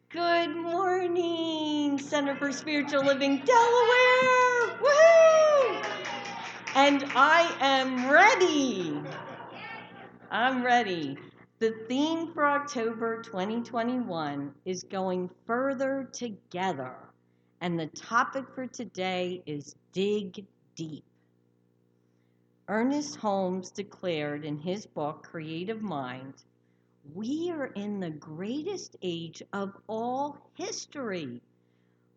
Good morning, Center for Spiritual Living, Delaware! Woohoo! And I am ready. I'm ready. The theme for October 2021 is going further together. And the topic for today is dig deep. Ernest Holmes declared in his book, Creative Mind, we are in the greatest age of all history.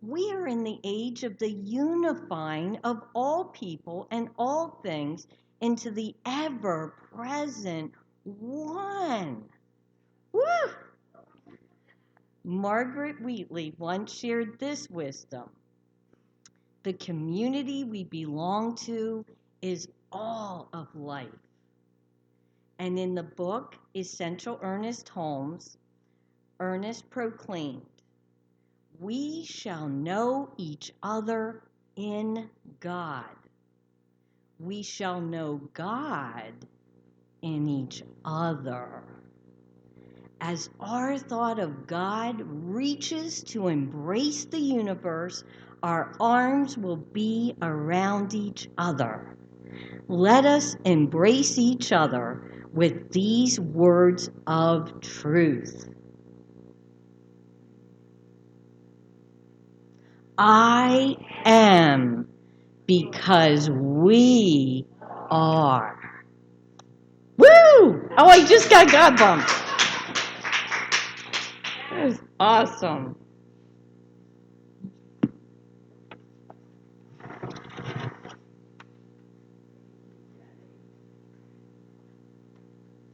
We are in the age of the unifying of all people and all things into the ever-present one. Woo! Margaret Wheatley once shared this wisdom. The community we belong to is all of life. And in the book, Essential Ernest Holmes, Ernest proclaimed, we shall know each other in God. We shall know God in each other. As our thought of God reaches to embrace the universe, our arms will be around each other. Let us embrace each other with these words of truth. I am because we are. Woo! Oh, I just got God bumped. That was awesome.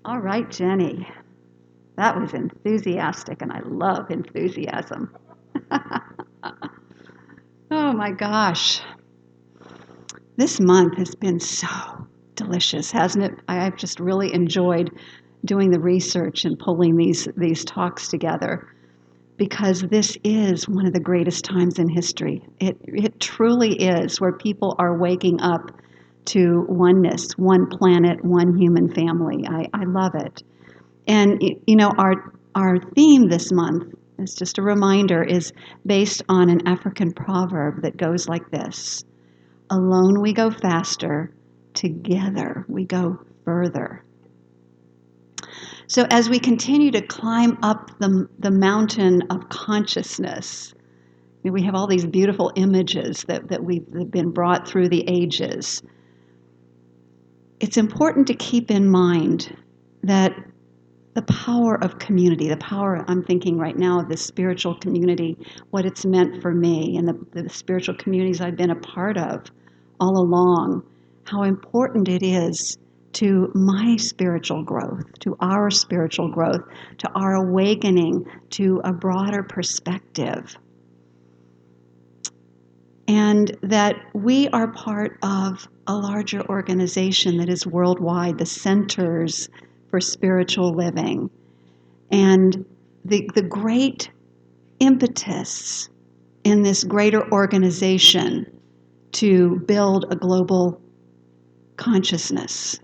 All right, Jenny. That was enthusiastic, and I love enthusiasm. Oh my gosh. This month has been so delicious, hasn't it? I've just really enjoyed doing the research and pulling these talks together because this is one of the greatest times in history. It truly is, where people are waking up to oneness, one planet, one human family. I love it. And our theme this month, is just a reminder, is based on an African proverb that goes like this: alone we go faster, together we go further. So as we continue to climb up the mountain of consciousness, we have all these beautiful images that we've been brought through the ages. It's important to keep in mind that the power of community, the power, I'm thinking right now of the spiritual community, what it's meant for me and the spiritual communities I've been a part of all along, how important it is to my spiritual growth, to our spiritual growth, to our awakening to a broader perspective. And that we are part of a larger organization that is worldwide, the Centers for Spiritual Living. And the great impetus in this greater organization to build a global consciousness,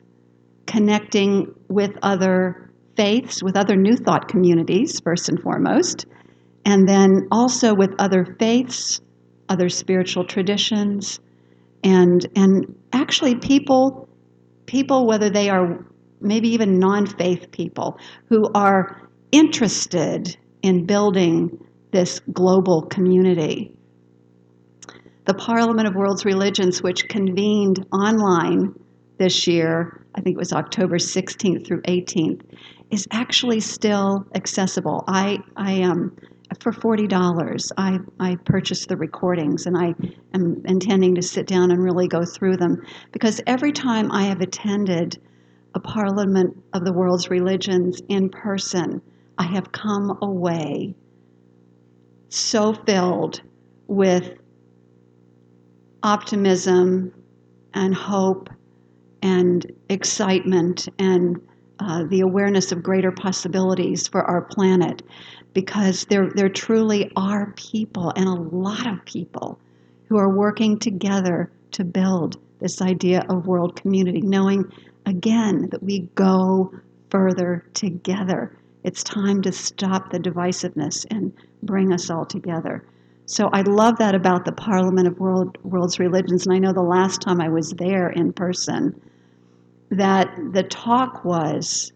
connecting with other faiths, with other New Thought communities, first and foremost, and then also with other faiths, other spiritual traditions, and actually people, whether they are maybe even non-faith people, who are interested in building this global community. The Parliament of World's Religions, which convened online this year, I think it was October 16th through 18th, is actually still accessible. For $40, I purchased the recordings, and I am intending to sit down and really go through them, because every time I have attended a Parliament of the World's Religions in person, I have come away so filled with optimism and hope and excitement and the awareness of greater possibilities for our planet, because there truly are people, and a lot of people, who are working together to build this idea of world community, knowing again that we go further together. It's time to stop the divisiveness and bring us all together. So I love that about the Parliament of World's Religions. And I know the last time I was there in person, that the talk was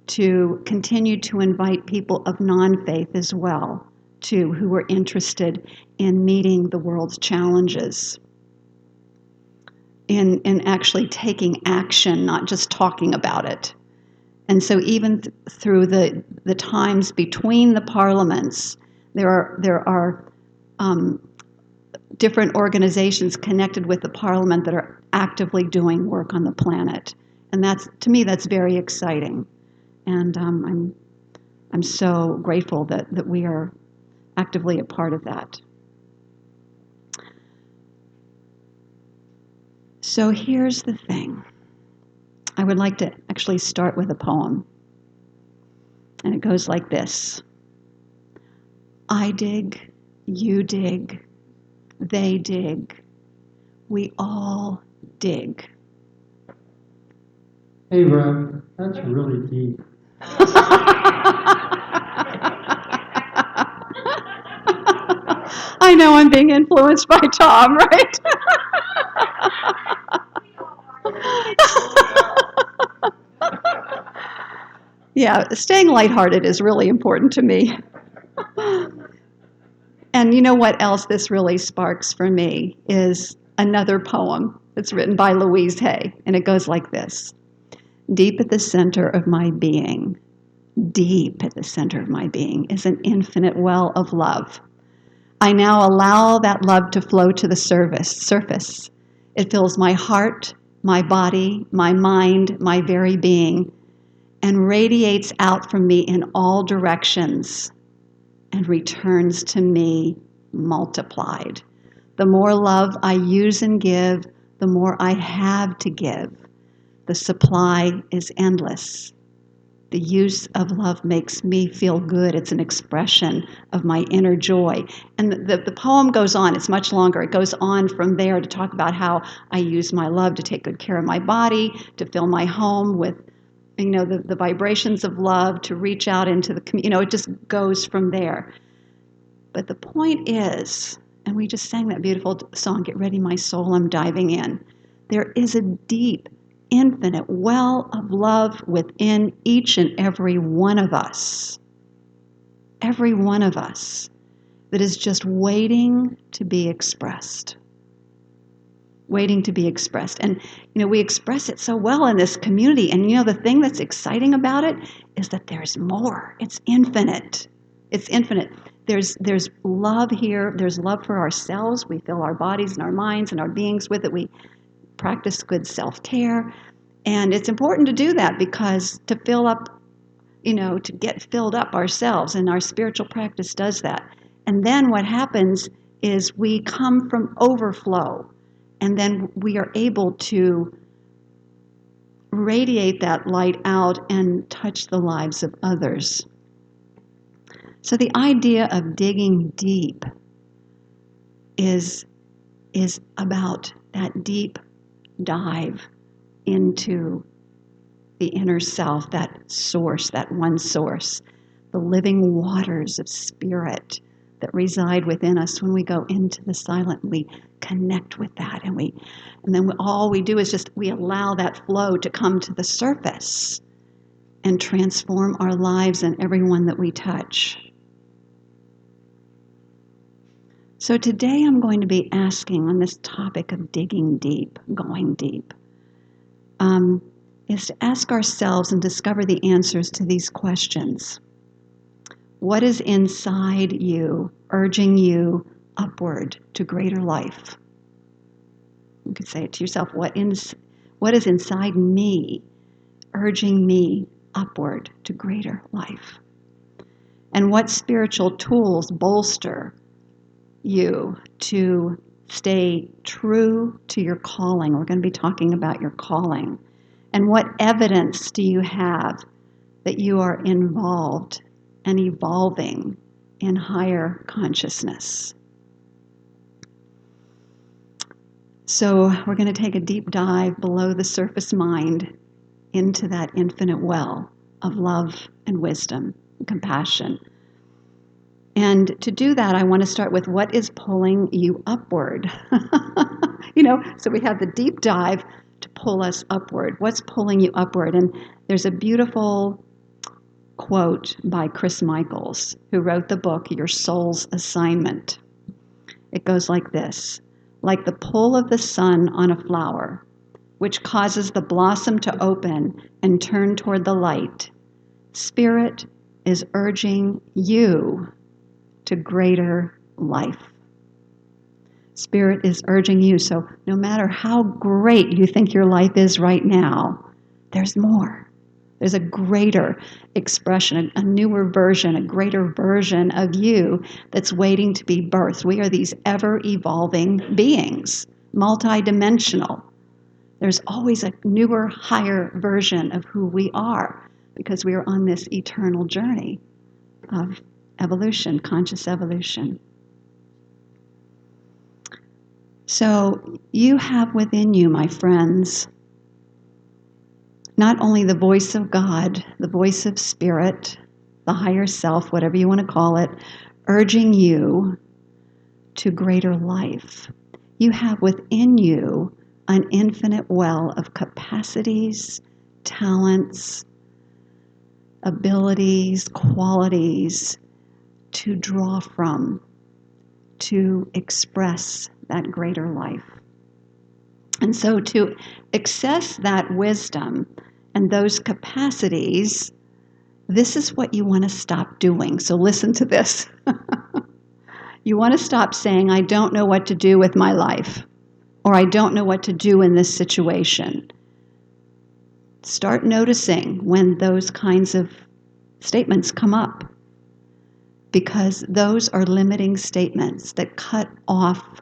to continue to invite people of non-faith as well, too, who were interested in meeting the world's challenges, in actually taking action, not just talking about it. And so even through the times between the parliaments, there are different organizations connected with the parliament that are actively doing work on the planet. And that's, to me, that's very exciting. And I'm so grateful that we are actively a part of that. So here's the thing. I would like to actually start with a poem. And it goes like this. I dig, you dig, they dig, we all dig. Hey, Rev, that's really deep. I know I'm being influenced by Tom, right? Yeah, staying lighthearted is really important to me. And you know what else this really sparks for me is another poem that's written by Louise Hay, and it goes like this. Deep at the center of my being, deep at the center of my being is an infinite well of love. I now allow that love to flow to the surface. It fills my heart, my body, my mind, my very being, and radiates out from me in all directions and returns to me multiplied. The more love I use and give, the more I have to give. The supply is endless. The use of love makes me feel good. It's an expression of my inner joy. And the poem goes on. It's much longer. It goes on from there to talk about how I use my love to take good care of my body, to fill my home with the vibrations of love, to reach out into the community. It just goes from there. But the point is, and we just sang that beautiful song, Get Ready, My Soul, I'm Diving In. There is a deep, infinite well of love within each and every one of us. Every one of us that is just waiting to be expressed. Waiting to be expressed. And, we express it so well in this community. And, the thing that's exciting about it is that there's more. It's infinite. It's infinite. There's love here. There's love for ourselves. We fill our bodies and our minds and our beings with it. We practice good self-care. And it's important to do that because to fill up, to get filled up ourselves, and our spiritual practice does that. And then what happens is we come from overflow. And then we are able to radiate that light out and touch the lives of others. So the idea of digging deep is about that deep dive into the inner self, that source, that one source, the living waters of spirit that reside within us. When we go into the silent, we connect with that, and then all we do is we allow that flow to come to the surface and transform our lives and everyone that we touch. So today I'm going to be asking on this topic of digging deep, going deep, is to ask ourselves and discover the answers to these questions. What is inside you, urging you upward to greater life? You could say it to yourself, what is inside me, urging me upward to greater life? And what spiritual tools bolster you to stay true to your calling? We're going to be talking about your calling. And what evidence do you have that you are involved and evolving in higher consciousness? So we're going to take a deep dive below the surface mind into that infinite well of love and wisdom compassion. And to do that, I want to start with what is pulling you upward. So we have the deep dive to pull us upward. What's pulling you upward? And there's a beautiful quote by Chris Michaels, who wrote the book, Your Soul's Assignment. It goes like this: like the pull of the sun on a flower, which causes the blossom to open and turn toward the light, Spirit is urging you to greater life. Spirit is urging you. So no matter how great you think your life is right now, there's more. There's a greater expression, a newer version, a greater version of you that's waiting to be birthed. We are these ever-evolving beings, multidimensional. There's always a newer, higher version of who we are because we are on this eternal journey of evolution, conscious evolution. So you have within you, my friends, not only the voice of God, the voice of Spirit, the higher self, whatever you want to call it, urging you to greater life. You have within you an infinite well of capacities, talents, abilities, qualities to draw from, to express that greater life. And so to access that wisdom and those capacities, this is what you want to stop doing. So listen to this. You want to stop saying, I don't know what to do with my life, or I don't know what to do in this situation. Start noticing when those kinds of statements come up, because those are limiting statements that cut off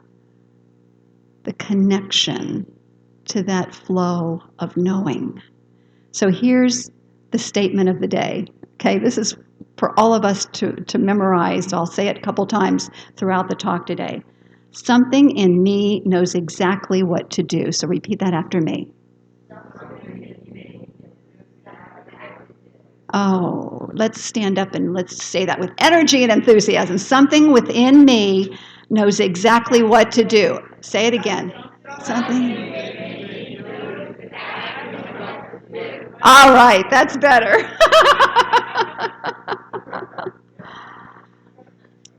the connection to that flow of knowing. So here's the statement of the day. Okay, this is for all of us to memorize. So I'll say it a couple times throughout the talk today. Something in me knows exactly what to do. So repeat that after me. Oh, let's stand up and let's say that with energy and enthusiasm. Something within me knows exactly what to do. Say it again. Something. All right, that's better.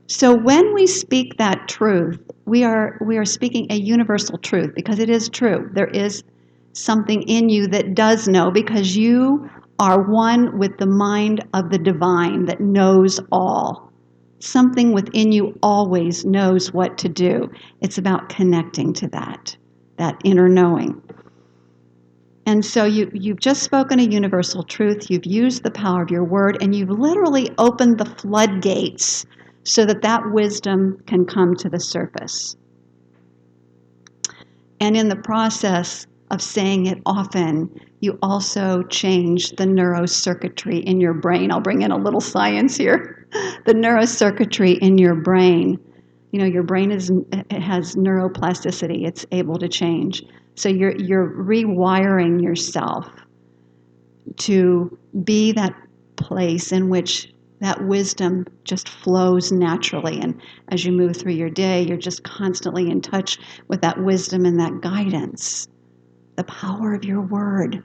So when we speak that truth, we are speaking a universal truth, because it is true. There is something in you that does know, because you are one with the mind of the divine that knows all. Something within you always knows what to do. It's about connecting to that inner knowing. And so you've just spoken a universal truth, you've used the power of your word, and you've literally opened the floodgates so that wisdom can come to the surface. And in the process of saying it often, you also change the neurocircuitry in your brain. I'll bring in a little science here. The neurocircuitry in your brain. Your brain has neuroplasticity. It's able to change. So you're rewiring yourself to be that place in which that wisdom just flows naturally. And as you move through your day, you're just constantly in touch with that wisdom and that guidance. The power of your word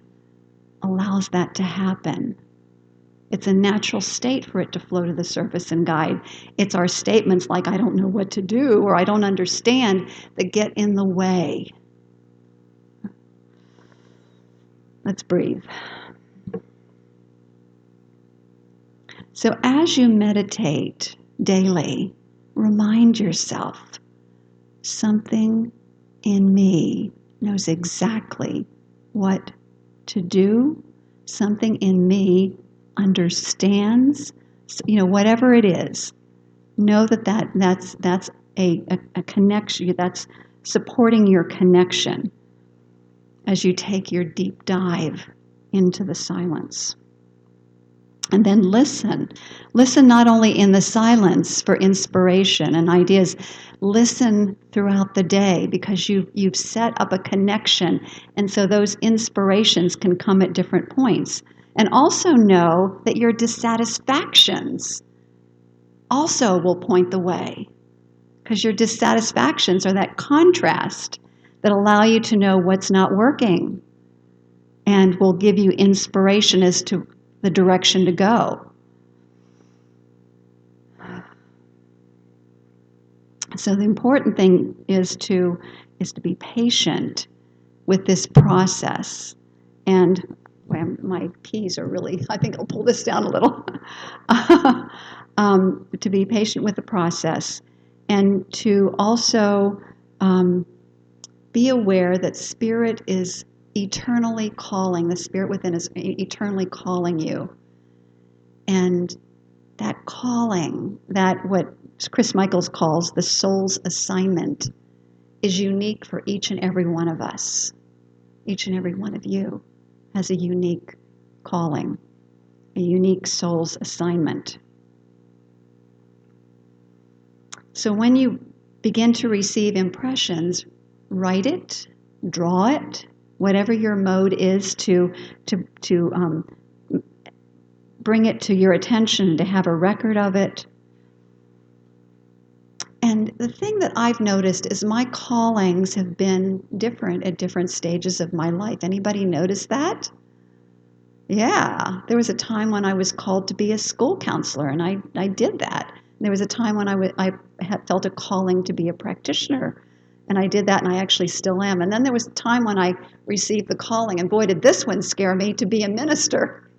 allows that to happen. It's a natural state for it to flow to the surface and guide. It's our statements like, I don't know what to do, or I don't understand, that get in the way. Let's breathe. So as you meditate daily, remind yourself, something in me knows exactly what to do. Something in me understands, whatever it is. Know that's a connection, that's supporting your connection as you take your deep dive into the silence. And then listen. Listen not only in the silence for inspiration and ideas, listen throughout the day, because you've set up a connection, and so those inspirations can come at different points. And also know that your dissatisfactions also will point the way, because your dissatisfactions are that contrast that allow you to know what's not working and will give you inspiration as to the direction to go. So the important thing is to be patient with this process. And well, my P's are really, I think I'll pull this down a little. To be patient with the process, and to also be aware that Spirit is eternally calling, the Spirit within is eternally calling you. And that calling, that what Chris Michaels calls the soul's assignment, is unique for each and every one of us. Each and every one of you has a unique calling, a unique soul's assignment. So when you begin to receive impressions, write it, draw it, whatever your mode is to bring it to your attention, to have a record of it. And the thing that I've noticed is my callings have been different at different stages of my life. Anybody notice that? Yeah, there was a time when I was called to be a school counselor, and I did that. There was a time when I had felt a calling to be a practitioner, and I did that, and I actually still am. And then there was a time when I received the calling, and boy, did this one scare me, to be a minister.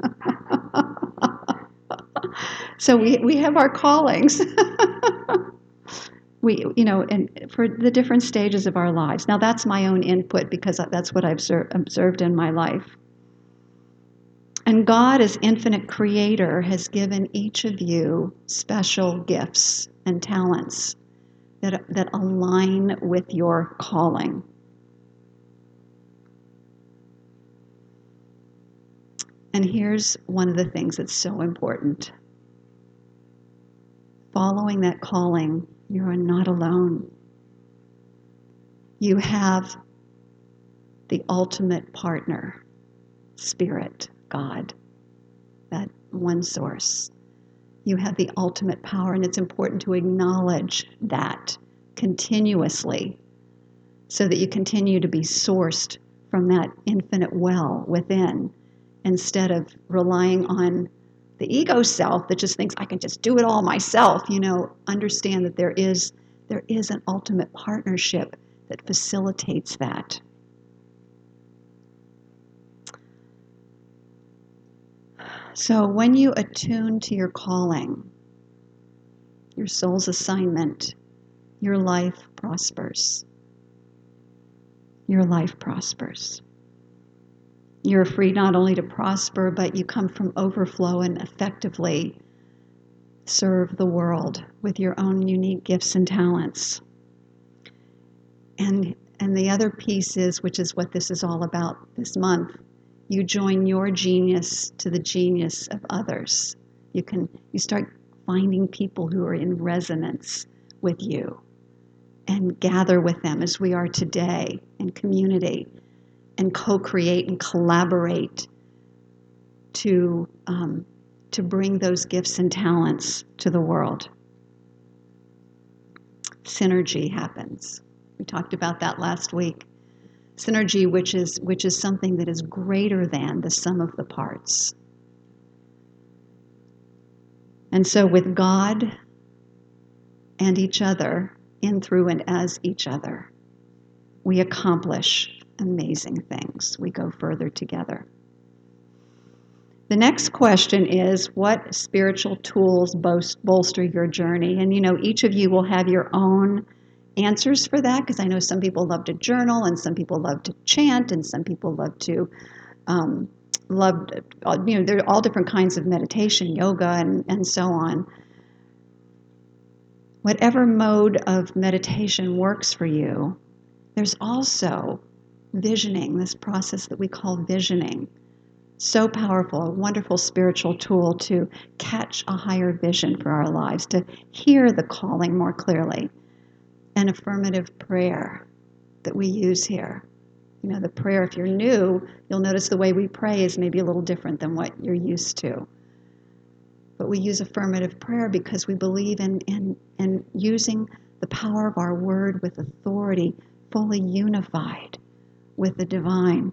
So we have our callings. And for the different stages of our lives. Now that's my own input, because that's what I've observed in my life. And God, as infinite creator, has given each of you special gifts and talents that align with your calling. And here's one of the things that's so important. Following that calling, you are not alone. You have the ultimate partner, Spirit, God, that one source. You have the ultimate power, and it's important to acknowledge that continuously so that you continue to be sourced from that infinite well within, instead of relying on the ego self that just thinks I can just do it all myself. Understand that there is an ultimate partnership that facilitates that. So when you attune to your calling, your soul's assignment, your life prospers. Your life prospers. You're free not only to prosper, but you come from overflow and effectively serve the world with your own unique gifts and talents. And the other piece is, which is what this is all about this month, you join your genius to the genius of others. You start finding people who are in resonance with you and gather with them as we are today in community, and co-create and collaborate to bring those gifts and talents to the world. Synergy happens. We talked about that last week. Synergy, which is something that is greater than the sum of the parts. And so with God and each other, in, through, and as each other, we accomplish amazing things. We go further together. The next question is, what spiritual tools bolster your journey? And each of you will have your own answers for that, because I know some people love to journal, and some people love to chant, and some people love to there are all different kinds of meditation, yoga, and so on. Whatever mode of meditation works for you, there's also visioning, this process that we call visioning. So powerful, a wonderful spiritual tool to catch a higher vision for our lives, to hear the calling more clearly. An affirmative prayer that we use here the prayer, if you're new, you'll notice the way we pray is maybe a little different than what you're used to. But we use affirmative prayer because we believe in using the power of our word with authority, fully unified with the divine.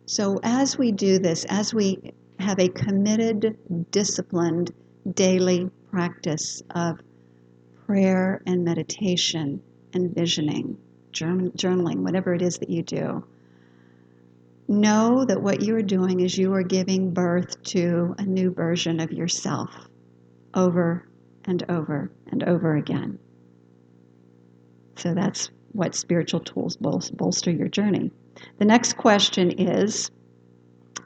So as we do this, as we have a committed, disciplined, daily practice of prayer and meditation and visioning, journaling, whatever it is that you do, know that what you are doing is you are giving birth to a new version of yourself over and over and over again. So that's what spiritual tools bolster your journey. The next question is,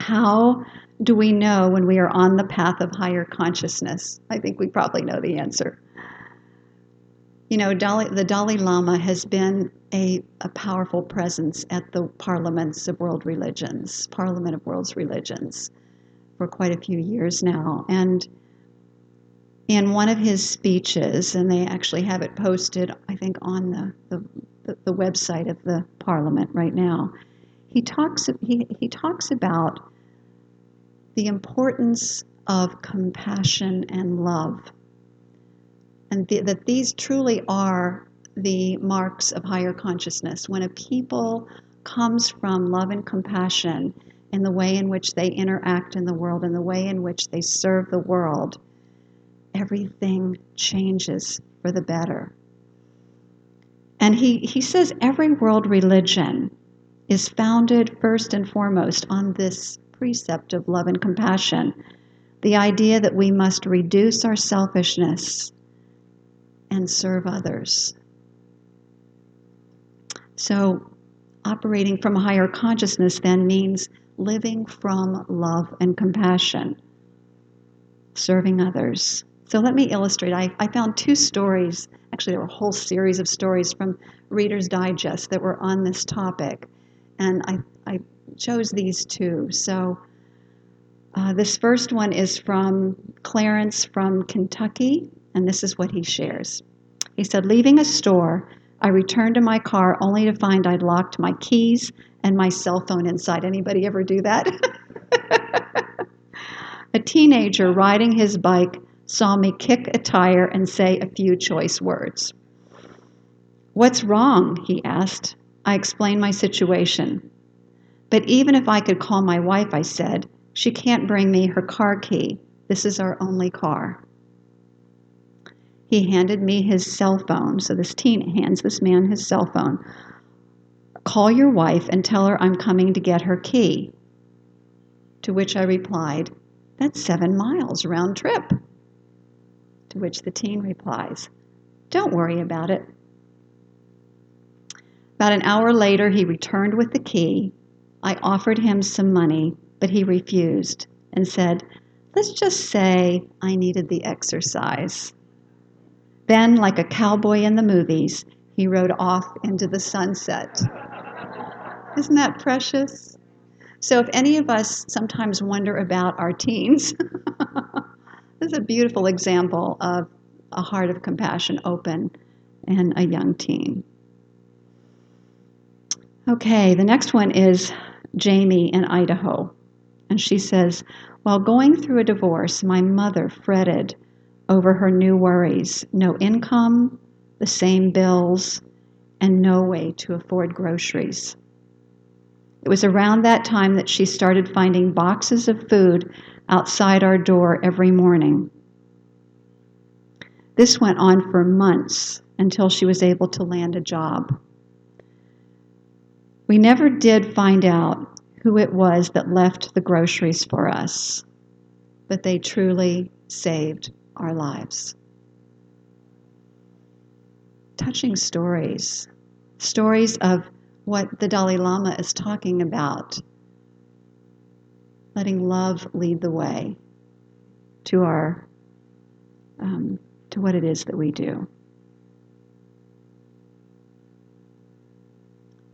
how do we know when we are on the path of higher consciousness? I think we probably know the answer. The Dalai Lama has been a powerful presence at the Parliament of World Religions for quite a few years now. And in one of his speeches, and they actually have it posted, I think, on the website of the Parliament right now, he talks about the importance of compassion and love, and that these truly are the marks of higher consciousness. When a people comes from love and compassion in the way in which they interact in the world, in the way in which they serve the world, everything changes for the better. And he says every world religion is founded first and foremost on this precept of love and compassion, the idea that we must reduce our selfishness and serve others. So operating from a higher consciousness then means living from love and compassion, serving others. So let me illustrate. I found two stories. Actually, there were a whole series of stories from Reader's Digest that were on this topic. And I chose these two. So this first one is from Clarence from Kentucky, and this is what he shares. He said, leaving a store, I returned to my car only to find I'd locked my keys and my cell phone inside. Anybody ever do that? A teenager riding his bike saw me kick a tire and say a few choice words. What's wrong? He asked. I explained my situation. But even if I could call my wife, I said, she can't bring me her car key. This is our only car. He handed me his cell phone. So this teen hands this man his cell phone. Call your wife and tell her I'm coming to get her key. To which I replied, that's 7 miles round trip. To which the teen replies, don't worry about it. About an hour later, he returned with the key. I offered him some money, but he refused and said, let's just say I needed the exercise. Then, like a cowboy in the movies, he rode off into the sunset. Isn't that precious? So if any of us sometimes wonder about our teens, this is a beautiful example of a heart of compassion open in a young teen. Okay, the next one is Jamie in Idaho. And she says, while going through a divorce, my mother fretted over her new worries. No income, the same bills, and no way to afford groceries. It was around that time that she started finding boxes of food outside our door every morning. This went on for months until she was able to land a job. We never did find out who it was that left the groceries for us, but they truly saved our lives. Touching stories of what the Dalai Lama is talking about, letting love lead the way to our to what it is that we do.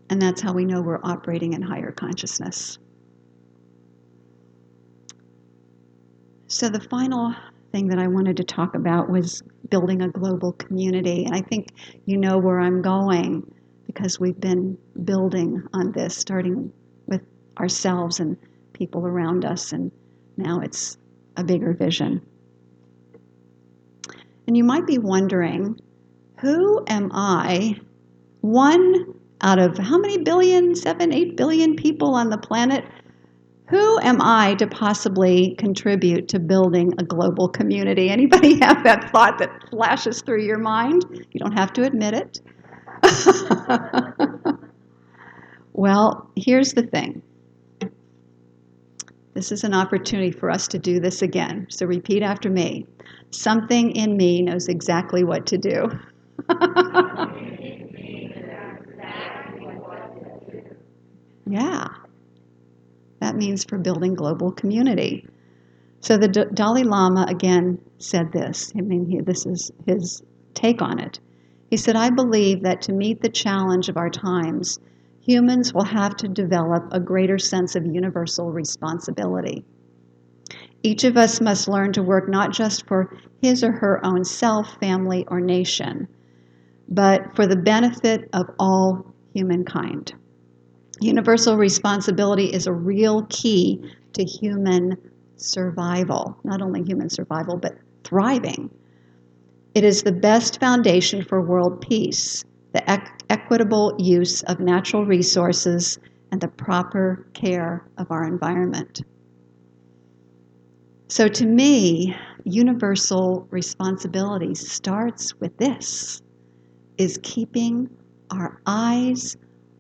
And that's how we know we're operating in higher consciousness. So the final thing that I wanted to talk about was building a global community. And I think you know where I'm going because we've been building on this, starting with ourselves and people around us, and now it's a bigger vision. And you might be wondering, who am I, one out of how many billion, 7, 8 billion people on the planet? Who am I to possibly contribute to building a global community? Anybody have that thought that flashes through your mind? You don't have to admit it. Well, here's the thing. This is an opportunity for us to do this again. So repeat after me. Something in me knows exactly what to do. Yeah. That means for building global community. So the Dalai Lama again said this. This is his take on it. He said, I believe that to meet the challenge of our times, humans will have to develop a greater sense of universal responsibility. Each of us must learn to work not just for his or her own self, family, or nation, but for the benefit of all humankind. Universal responsibility is a real key to human survival, not only human survival, but thriving. It is the best foundation for world peace, the equitable use of natural resources, and the proper care of our environment. So to me, universal responsibility starts with this, is keeping our eyes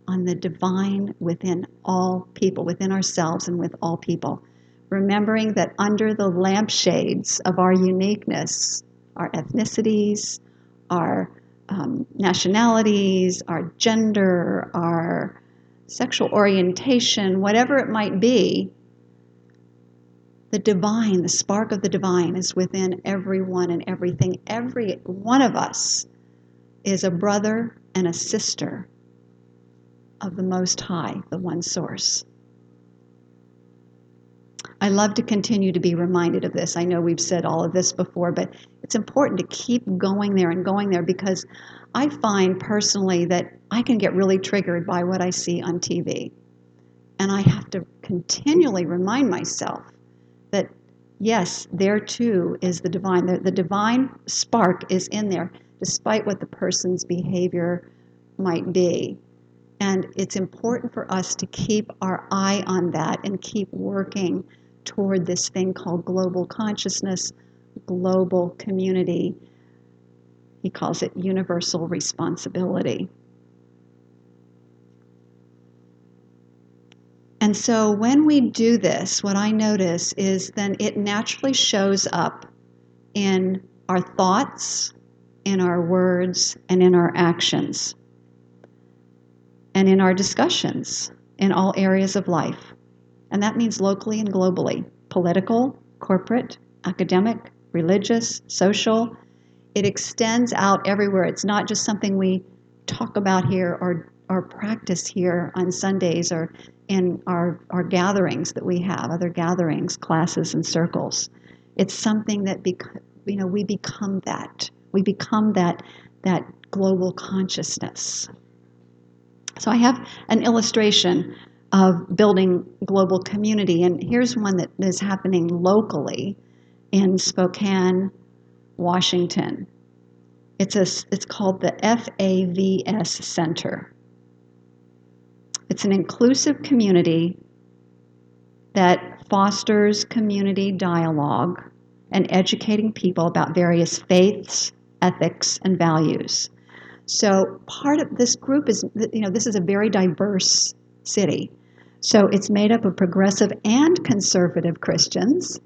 on the divine within all people, within ourselves and with all people. Remembering that under the lampshades of our uniqueness, our ethnicities, our nationalities, our gender, our sexual orientation, whatever it might be, the divine, the spark of the divine is within everyone and everything. Every one of us is a brother and a sister of the Most High, the one source. I love to continue to be reminded of this. I know we've said all of this before, but it's important to keep going there because I find personally that I can get really triggered by what I see on TV. And I have to continually remind myself that, yes, there too is the divine. The divine spark is in there, despite what the person's behavior might be. And it's important for us to keep our eye on that and keep working toward this thing called global consciousness, global community. He calls it universal responsibility. And so when we do this, what I notice is then it naturally shows up in our thoughts, in our words, and in our actions, and in our discussions in all areas of life. And that means locally and globally, political, corporate, academic, religious, social. It extends out everywhere. It's not just something we talk about here or practice here on Sundays or in our gatherings that we have, other gatherings, classes, and circles. It's something that we become that. We become that global consciousness. So I have an illustration of building global community, and here's one that is happening locally in Spokane, Washington. It's called the FAVS Center. It's an inclusive community that fosters community dialogue and educating people about various faiths, ethics, and values. So part of this group is, this is a very diverse city. So it's made up of progressive and conservative Christians,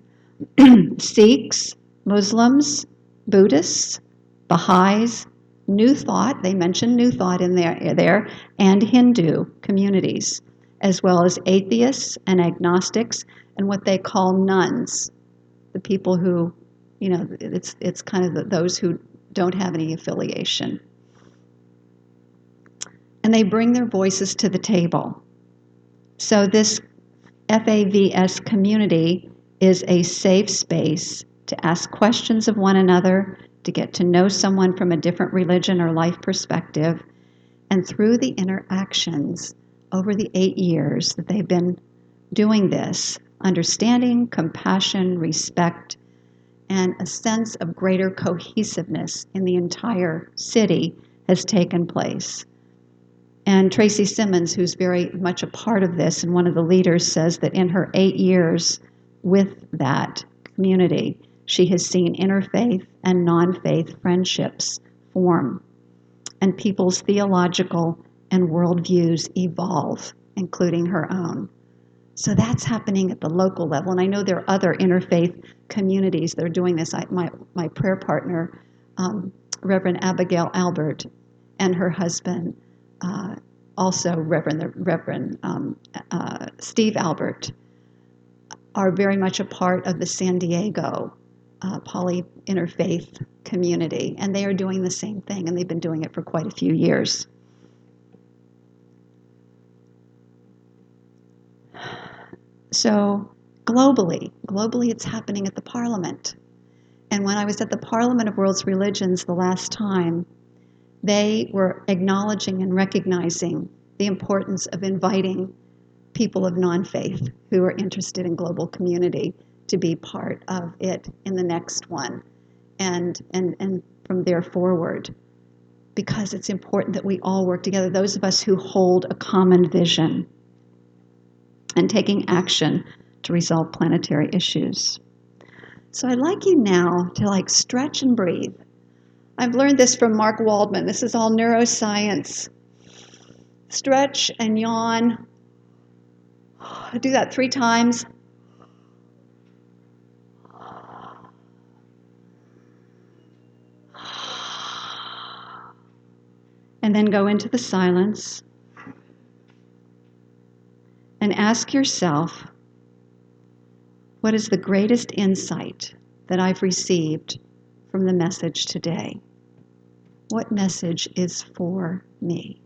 Sikhs, Muslims, Buddhists, Baha'is, New Thought, they mention New Thought in there, and Hindu communities, as well as atheists and agnostics, and what they call nuns, the people who, it's kind of those who don't have any affiliation. And they bring their voices to the table. So this FAVS community is a safe space to ask questions of one another, to get to know someone from a different religion or life perspective. And through the interactions over the 8 years that they've been doing this, understanding, compassion, respect, and a sense of greater cohesiveness in the entire city has taken place. And Tracy Simmons, who's very much a part of this and one of the leaders, says that in her 8 years with that community, she has seen interfaith and non-faith friendships form, and people's theological and worldviews evolve, including her own. So that's happening at the local level. And I know there are other interfaith communities that are doing this. My prayer partner, Reverend Abigail Albert, and her husband, also Reverend Steve Albert, are very much a part of the San Diego poly interfaith community. And they are doing the same thing, and they've been doing it for quite a few years. So globally it's happening at the Parliament. And when I was at the Parliament of World's Religions the last time, they were acknowledging and recognizing the importance of inviting people of non-faith who are interested in global community to be part of it in the next one, and from there forward, because it's important that we all work together, those of us who hold a common vision and taking action to resolve planetary issues. So I'd like you now to stretch and breathe. I've learned this from Mark Waldman. This is all neuroscience. Stretch and yawn. Do that 3 times. And then go into the silence and ask yourself, what is the greatest insight that I've received from the message today? What message is for me?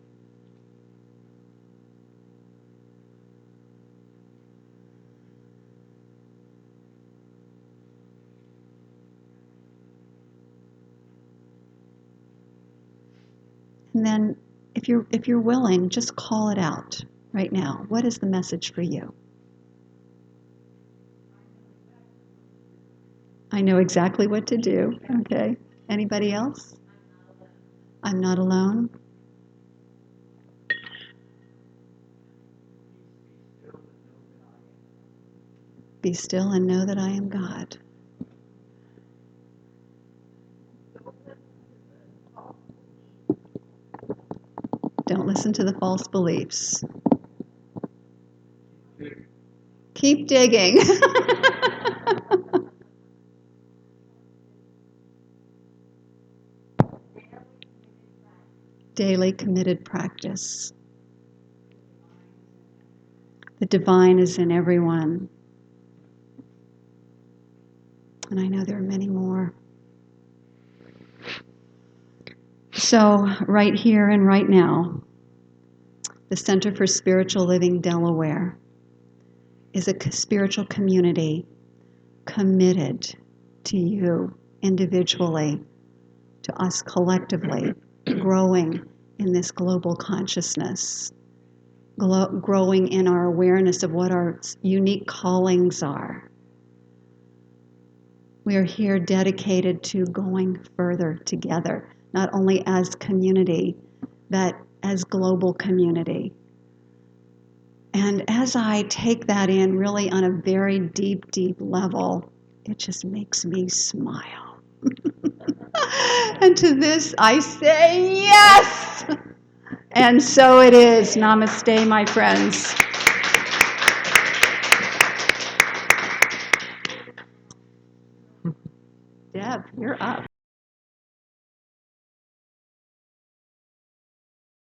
And then, if you're willing, just call it out right now. What is the message for you? I know exactly what to do. Okay. Anybody else? I'm not alone. Be still and know that I am God. Don't listen to the false beliefs. Keep digging. Daily committed practice. The divine is in everyone. And I know there are many more. So, right here and right now, the Center for Spiritual Living Delaware is a spiritual community committed to you individually, to us collectively, growing in this global consciousness, growing in our awareness of what our unique callings are. We are here dedicated to going further together, not only as community, but as global community. And as I take that in really on a very deep, deep level, it just makes me smile. And to this I say yes! And so it is. Namaste, my friends. Deb, you're up.